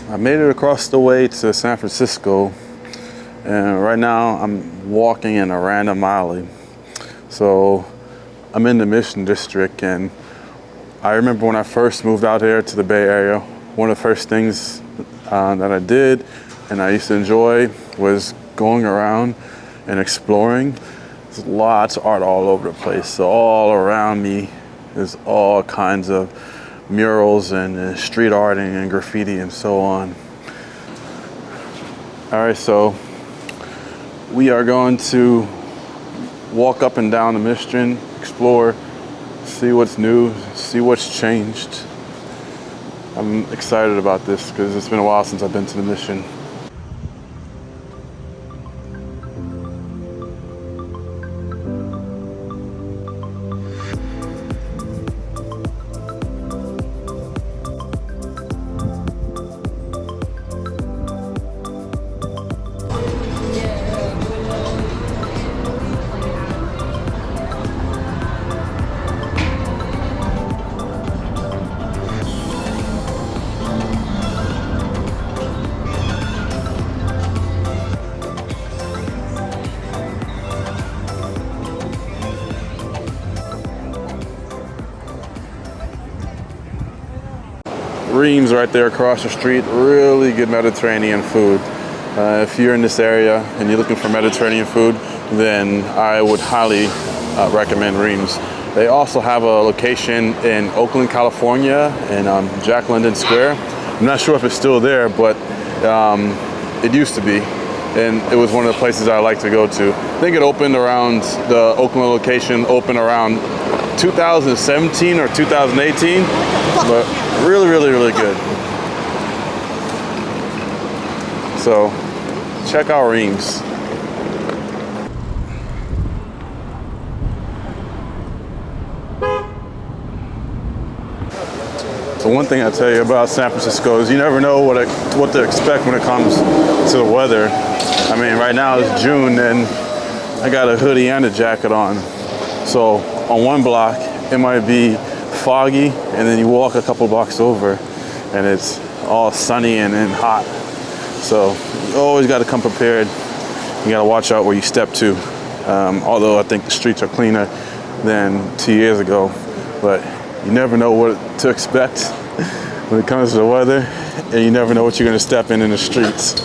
I made it across the way to San Francisco, and right now I'm walking in a random alley. So I'm in the Mission District, and I remember when I first moved out here to the Bay Area, one of the first things that I did and I used to enjoy was going around and exploring. There's lots of art all over the place. So all around me there's all kinds of murals and street art and graffiti and so on. All right, so we are going to walk up and down the Mission, explore, see what's new, see what's changed. I'm excited about this because it's been a while since I've been to the Mission. Reams right there across the street, really good Mediterranean food. If you're in this area and you're looking for Mediterranean food, then I would highly recommend Reams. They also have a location in Oakland, California, in Jack London Square. I'm not sure if it's still there, but it used to be, and it was one of the places I like to go to. I think it opened around, the Oakland location opened around 2017 or 2018, but really good. So check out Reams. So one thing I tell you about San Francisco is you never know what to expect when it comes to the weather. I mean, right now it's June and I got a hoodie and a jacket on. So on one block it might be foggy, and then you walk a couple blocks over and it's all sunny and hot. So you always got to come prepared. You got to watch out where you step to. Although I think the streets are cleaner than 2 years ago, but you never know what to expect when it comes to the weather, and you never know what you're going to step in the streets.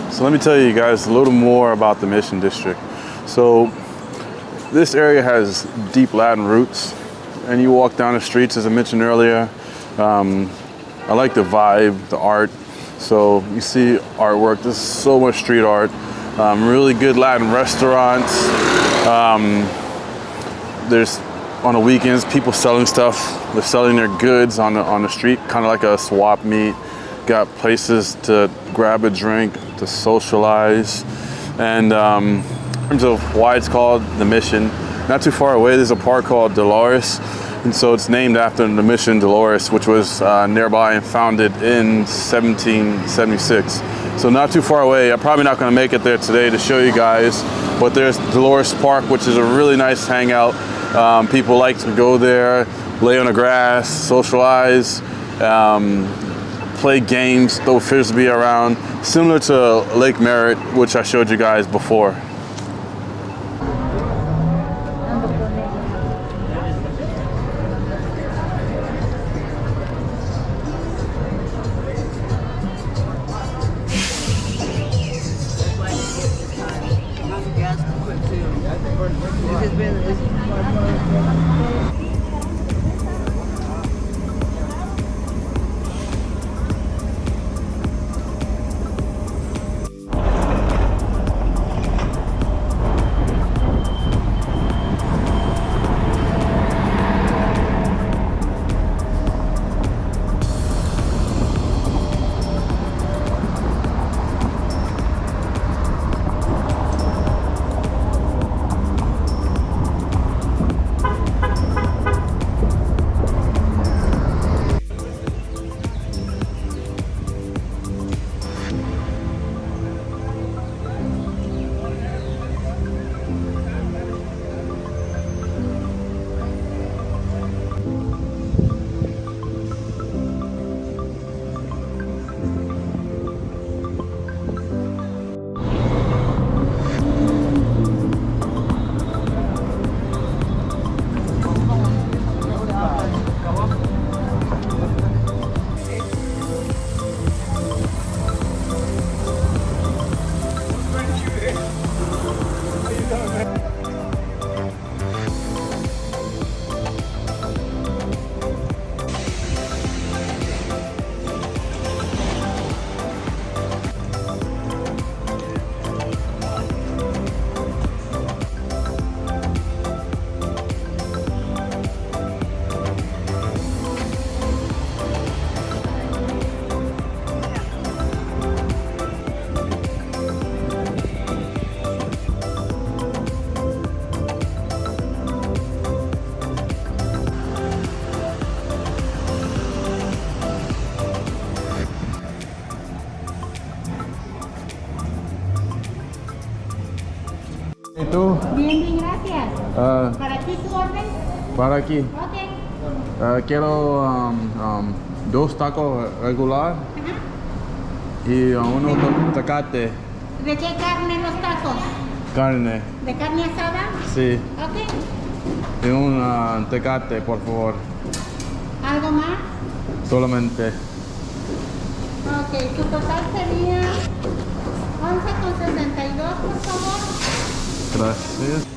So let me tell you guys a little more about the Mission District. So this area has deep Latin roots, and you walk down the streets, as I mentioned earlier. I like the vibe, the art. So you see artwork, there's so much street art, really good Latin restaurants. There's, on the weekends, people selling stuff. They're selling their goods on the street, kind of like a swap meet. Got places to grab a drink, to socialize. And in terms of why it's called the Mission, not too far away there's a park called Dolores, and so it's named after the Mission Dolores, which was nearby and founded in 1776. So not too far away. I'm probably not going to make it there today to show you guys, but there's Dolores Park, which is a really nice hangout. People like to go there, lay on the grass, socialize, play games, throw frisbee around, similar to Lake Merritt, which I showed you guys before. ¿Y tú? Bien, bien, gracias. ¿Para aquí su orden? Para aquí. Ok. Quiero 2 tacos regular y uno tacate. ¿De qué carne los tacos? Carne. ¿De carne asada? Sí. Ok. Y un tecate, por favor. ¿Algo más? Solamente. Ok, su total sería 11,62, por favor. Gracias.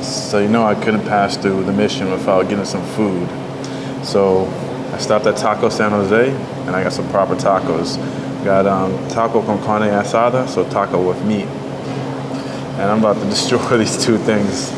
So you know I couldn't pass through the mission without getting some food. So I stopped at Taco San Jose and I got some proper tacos. Got taco con carne asada, so taco with meat. And I'm about to destroy these 2 things.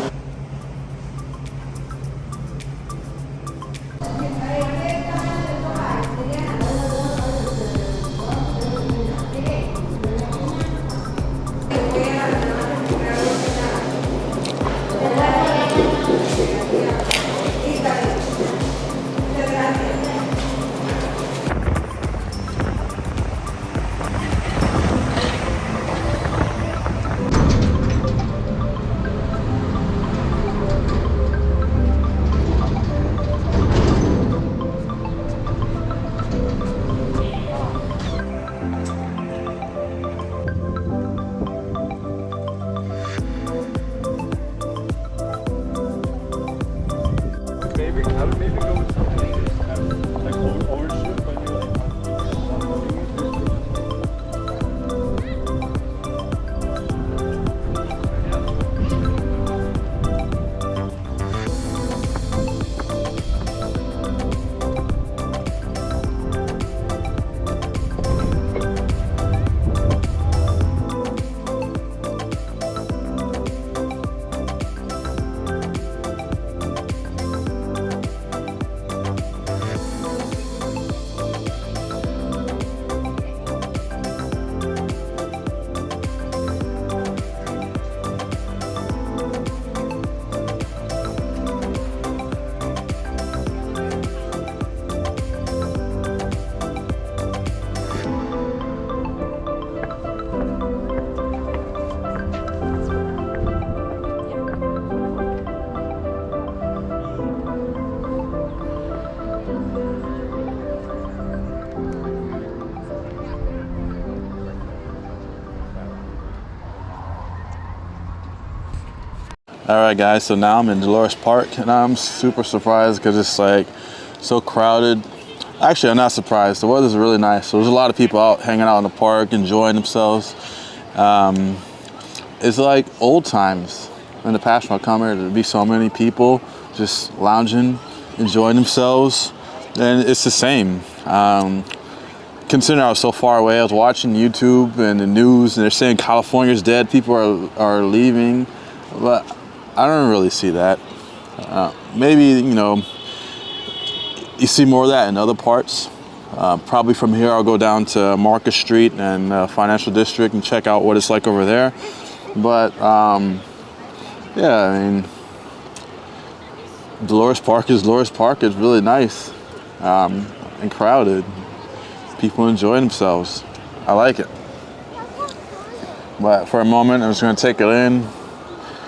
All right, guys, so now I'm in Dolores Park, and I'm super surprised because it's like so crowded. Actually, I'm not surprised. The weather's really nice. So there's a lot of people out hanging out in the park, enjoying themselves. It's like old times. In the past, when I come here, there'd be so many people just lounging, enjoying themselves, and it's the same. Considering I was so far away, I was watching YouTube and the news, and they're saying California's dead. People are leaving, but I don't really see that. Maybe, you know, you see more of that in other parts. Probably from here, I'll go down to Market Street and Financial District and check out what it's like over there. But yeah, I mean, Dolores Park is really nice and crowded. People enjoy themselves. I like it. But for a moment, I'm just gonna take it in,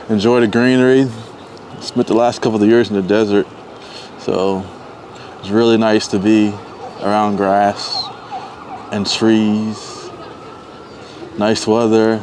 enjoy the greenery, Spent the last couple of years in the desert, so it's really nice to be around grass and trees, nice weather.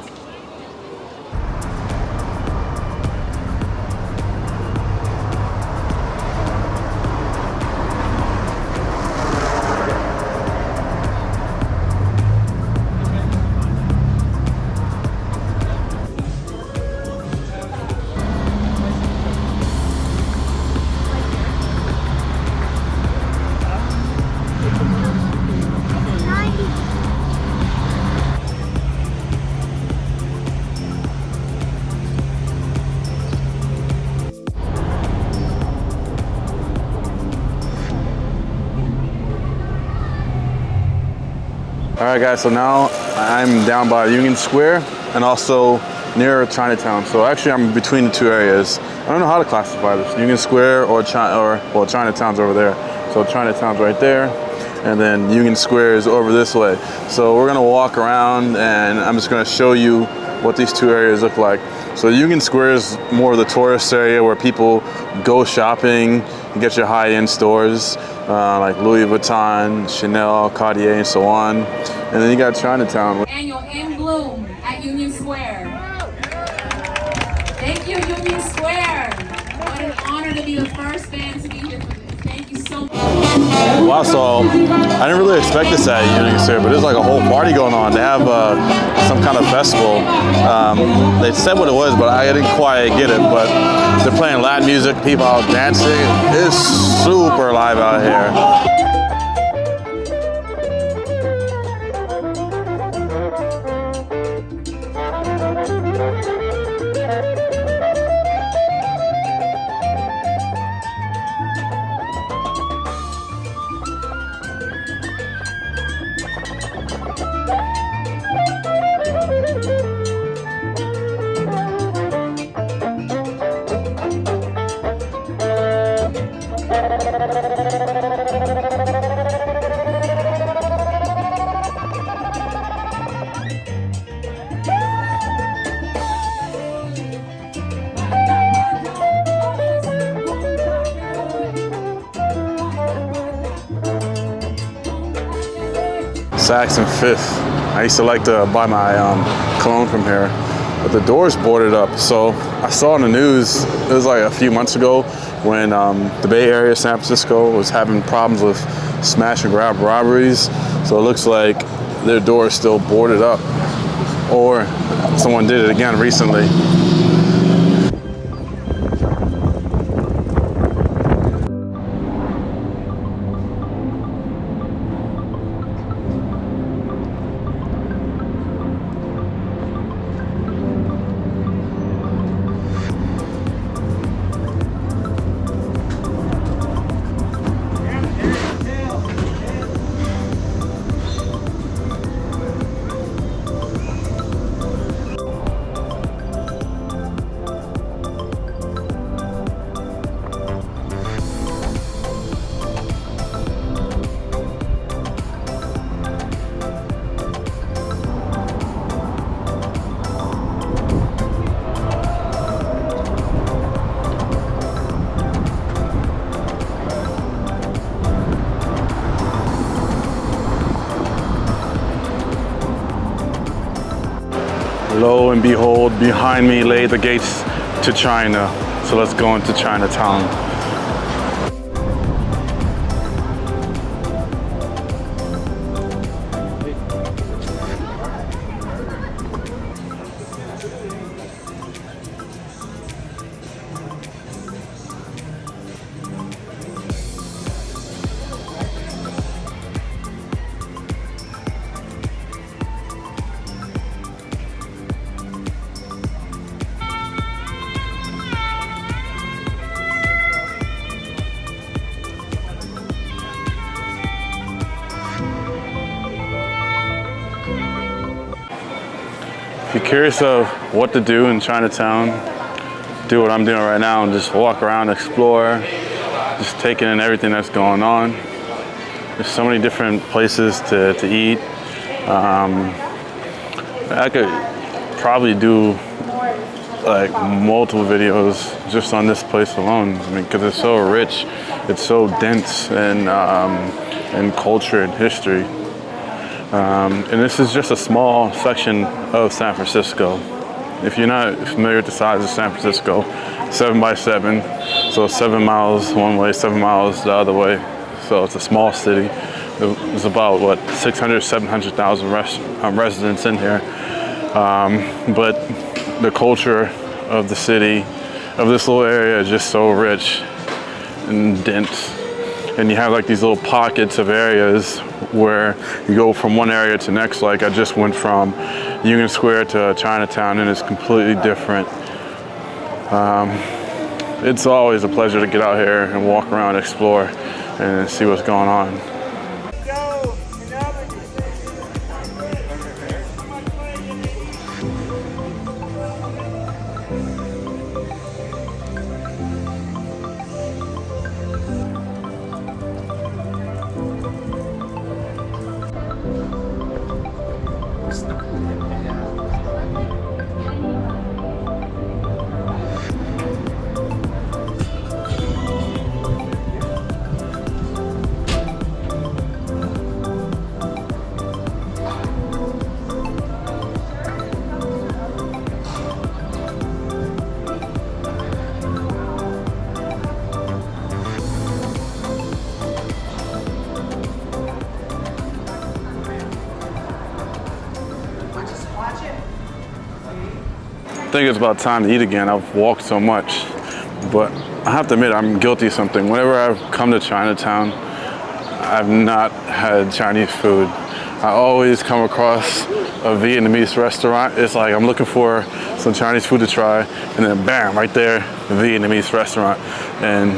All right, guys, so now I'm down by Union Square and also near Chinatown. So actually I'm between the two areas. I don't know how to classify this, Union Square or Chinatown's over there. So Chinatown's right there, and then Union Square is over this way. So we're gonna walk around and I'm just gonna show you what these two areas look like. So Union Square is more of the tourist area where people go shopping, you get your high-end stores like Louis Vuitton, Chanel, Cartier, and so on. And then you got Chinatown. Annual in bloom at Union Square. Thank you, Union Square. What an honor to be the first band to be here. Thank you so much. Wow, so I didn't really expect this at Union Square, but there's like a whole party going on. They have some kind of festival. They said what it was, but I didn't quite get it. But they're playing Latin music, people out dancing. It's super live out here. Saks and Fifth. I used to like to buy my cologne from here, but the door's boarded up. So I saw in the news, it was like a few months ago when the Bay Area, San Francisco, was having problems with smash and grab robberies. So it looks like their door is still boarded up, or someone did it again recently. Lo and behold, behind me lay the gates to China. So let's go into Chinatown. If you're curious of what to do in Chinatown, do what I'm doing right now and just walk around, explore, just taking in everything that's going on. There's so many different places to eat. I could probably do like multiple videos just on this place alone. I mean, because it's so rich, it's so dense in culture and history. And this is just a small section of San Francisco. If you're not familiar with the size of San Francisco, 7 by 7, so 7 miles one way, 7 miles the other way. So it's a small city. There's about, what, 600, 700,000 residents in here. But the culture of the city, of this little area, is just so rich and dense. And you have like these little pockets of areas where you go from one area to next. Like I just went from Union Square to Chinatown, and it's completely different. It's always a pleasure to get out here and walk around, explore, and see what's going on. I think it's about time to eat again. I've walked so much, but I have to admit I'm guilty of something. Whenever I've come to Chinatown, I've not had Chinese food. I always come across a Vietnamese restaurant. It's like I'm looking for some Chinese food to try, and then bam, right there, a Vietnamese restaurant. And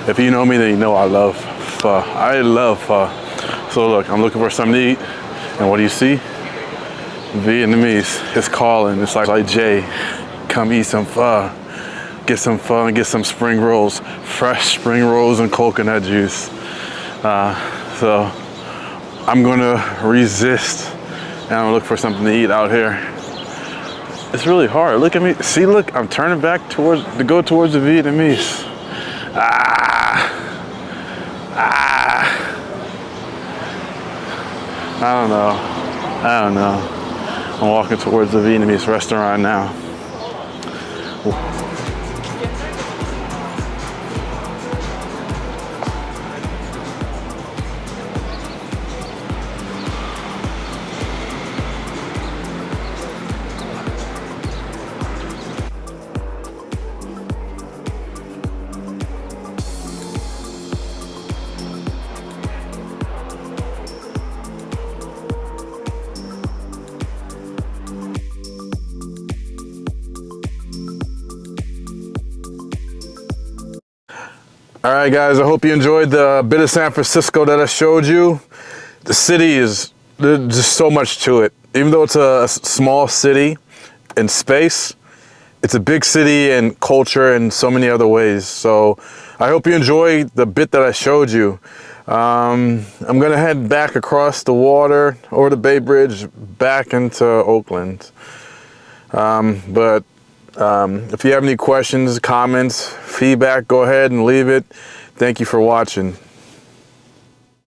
if you know me, then you know I love pho. I love pho. So look, I'm looking for something to eat, and what do you see? Vietnamese is calling. It's like Jay, come eat some pho. Get some pho and get some spring rolls, fresh spring rolls and coconut juice. So I'm gonna resist and I'm gonna look for something to eat out here. It's really hard. Look at me. See, look, I'm turning back to go towards the Vietnamese. I don't know. I'm walking towards the Vietnamese restaurant now. All right, guys, I hope you enjoyed the bit of San Francisco that I showed you. The city there's just so much to it. Even though it's a small city in space, it's a big city in culture and so many other ways. So I hope you enjoy the bit that I showed you. I'm gonna head back across the water over the Bay Bridge back into Oakland. If you have any questions, comments, feedback, go ahead and leave it. Thank you for watching.